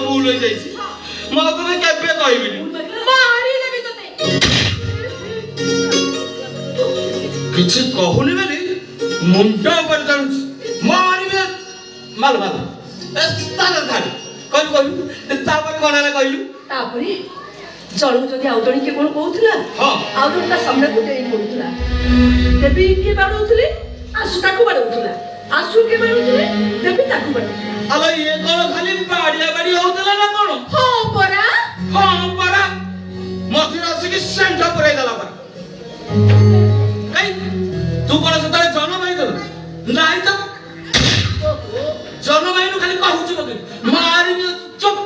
ভুল হয়ে যাইছি মা তোকে কেবে কইবিনি মারি দেবি তোতে কিছু কহুনি বলি মুন্ডা উপর চড়ুছি মারিবে মাল মাল তাহলে ধারি কইলু কইলু তারপরে কଣ ହେଲା কইলু ତାପରେ ଜଣକୁ ଯଦି ଆଉ ଜଣେ କିଏ କଣ କହୁଥିଲା ଆଉ ଜଣେ ତା ସାମ୍ନାକୁ ଡେଇଁ ପଡୁଥିଲା ଦେବୀ କିଏ ବାଡଉଥିଲେ ଆସୁ ତାକୁ ବାଡଉଥିଲା ଆସୁ କିଏ ବାଡଉଥିଲେ ଦେବୀ ତାକୁ ବାଡଉଥିଲା ଆଲୋ ଇଏ କଣ ଖାଲି ବାଡିଆ ବାଡି ହଉଥିଲା ନା କଣ ହଁ ପରା ମଝିରେ ଆସିକି ସେଣ୍ଟ ପୁରାଇ ଦେଲା ପରା କାଇ ତୁ କଣ ସେତେବେଳେ ଜନ ଭାଇ ଦେଲୁ ନାଇଁ ତ ଜନ ଭାଇନୁ ଖାଲି କହୁଛୁ ମତେ ମାରିବି ଚୁପ୍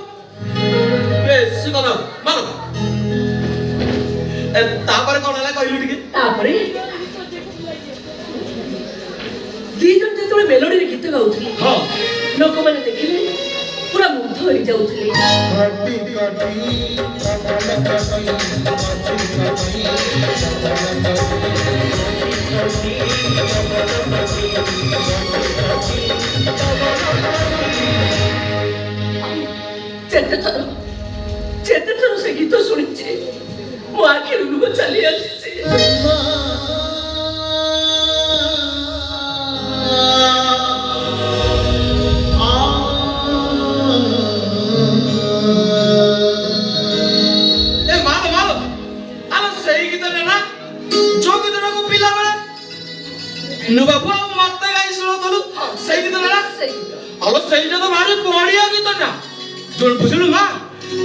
ବେଶୀ କଥା ମାର ତାପରେ କଣ ହେଲା କହିଲୁ ଟିକେ ତାପରେ ଦି ଜଣ ଯେତେବେଳେ ମେଲୋଡିରେ ଗୀତ ଗାଉଥିଲେ ଲୋକମାନେ ଦେଖିଲେ ପୁରା ମୁଗ୍ଧ ହୋଇ ଯାଉଥିଲେ ଯେତେ ଥର ସେ ଗୀତ ଶୁଣିଛି ମୋ ଆଖିରୁ ଲୁହ ଚାଲି ଆସିଛି ସେଇ ଗୀତଟା ନା ଯୋଉ ଗୀତଟାକୁ ପିଲା ବେଳେ ନୁବାବୁ ଆଉ ମତେ ଗାଇ ଶୁଣଉଥିଲୁ ସେଇ ଗୀତଟା ନା ଆଉ ସେଇଟା ତ ଭାରି ବଢିଆ ଗୀତଟା ଯୋଉ ବୁଝିଲୁ ମା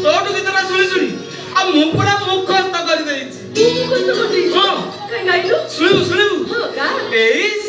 ତୋଠୁ ଗୀତଟା ଶୁଣି ଶୁଣି ଆଉ ମୁଁ ପୁରା ମୁଖସ୍ଥ କରିଦେଇଛି ଶୁଣିବୁ ଶୁଣିବୁ ଏଇ